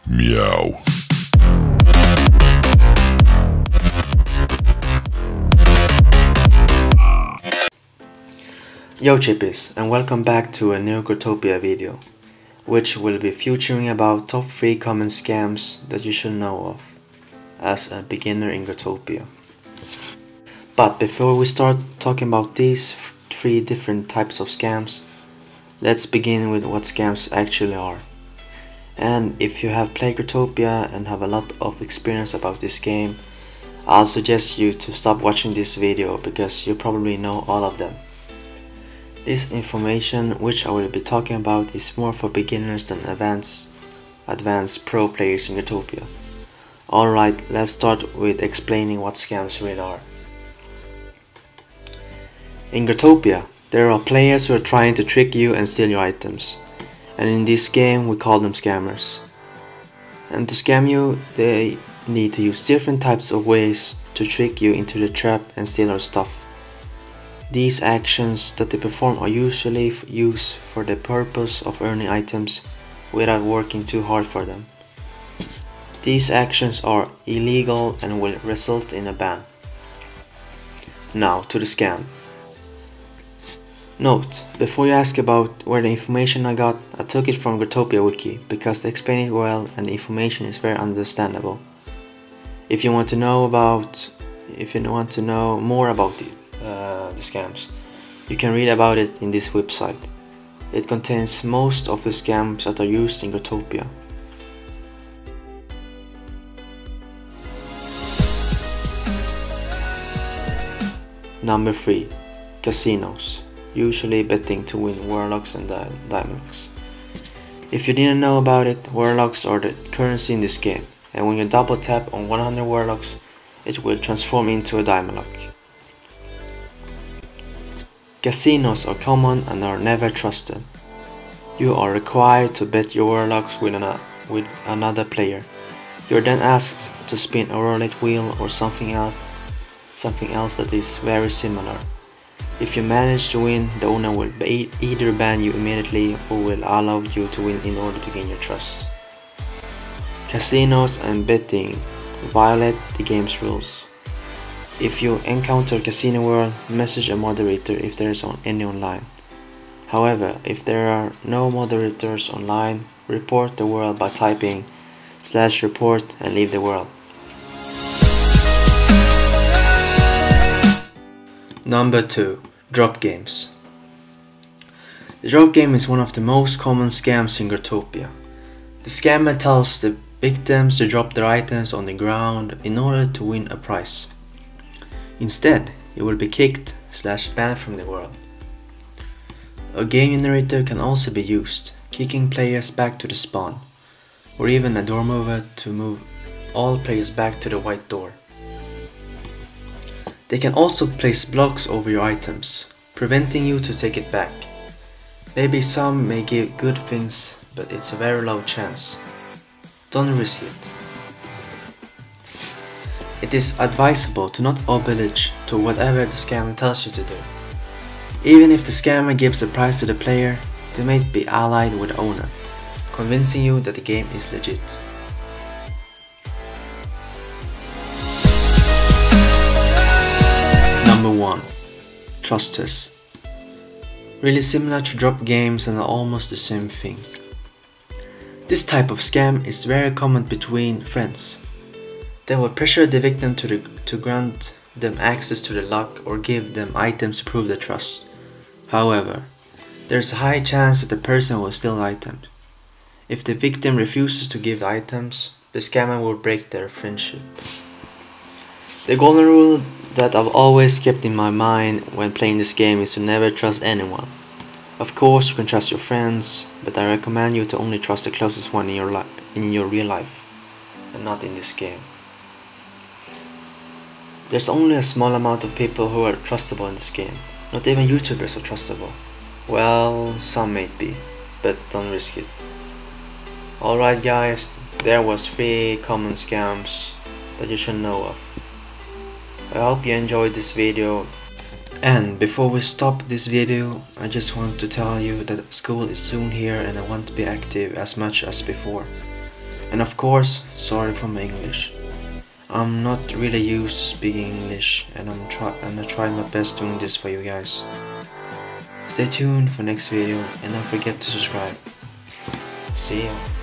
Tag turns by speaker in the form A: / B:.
A: Meow.
B: Yo chippies, and welcome back to a new Growtopia video, which will be featuring about top 3 common scams that you should know of as a beginner in Growtopia. But before we start talking about these 3 different types of scams, let's begin with what scams actually are. And if you have played Growtopia and have a lot of experience about this game, I'll suggest you to stop watching this video because you probably know all of them. This information which I will be talking about is more for beginners than advanced pro players in Growtopia. Alright, let's start with explaining what scams really are. In Growtopia, there are players who are trying to trick you and steal your items. And in this game we call them scammers. And to scam you, they need to use different types of ways to trick you into the trap and steal our stuff. These actions that they perform are usually used for the purpose of earning items without working too hard for them. These actions are illegal and will result in a ban. Now to the scam. Note, before you ask about where the information I got, I took it from Growtopia wiki because they explain it well and the information is very understandable. If you want to know more about the scams, you can read about it in this website. It contains most of the scams that are used in Growtopia. Number 3. Casinos. Usually betting to win warlocks and diamonds. If you didn't know about it, warlocks are the currency in this game, and when you double tap on 100 warlocks, it will transform into a diamond lock. Casinos are common and are never trusted. You are required to bet your warlocks with another player. You are then asked to spin a roulette wheel or something else that is very similar. If you manage to win, the owner will either ban you immediately or will allow you to win in order to gain your trust. Casinos and betting violate the game's rules. If you encounter a casino world, message a moderator if there is any online. However, if there are no moderators online, report the world by typing /report and leave the world. Number 2. Drop games. The drop game is one of the most common scams in Growtopia. The scammer tells the victims to drop their items on the ground in order to win a prize. Instead, you will be kicked/banned from the world. A game generator can also be used, kicking players back to the spawn, or even a door mover to move all players back to the white door. They can also place blocks over your items, preventing you to take it back. Maybe some may give good things, but it's a very low chance. Don't risk it. It is advisable to not oblige to whatever the scammer tells you to do. Even if the scammer gives a prize to the player, they may be allied with the owner, convincing you that the game is legit. Number 1. Trusters. Really similar to drop games and are almost the same thing. This type of scam is very common between friends. They will pressure the victim to grant them access to the lock or give them items to prove their trust. However, there is a high chance that the person will steal items. If the victim refuses to give the items, the scammer will break their friendship. The golden rule that I've always kept in my mind when playing this game is to never trust anyone. Of course you can trust your friends, but I recommend you to only trust the closest one in your real life, and not in this game. There's only a small amount of people who are trustable in this game. Not even YouTubers are trustable. Well, some may be, but don't risk it. Alright guys, there was 3 common scams that you should know of. I hope you enjoyed this video, and before we stop this video, I just want to tell you that school is soon here and I want to be active as much as before. And of course, sorry for my English. I'm not really used to speaking English, and I try my best doing this for you guys. Stay tuned for next video and don't forget to subscribe. See ya.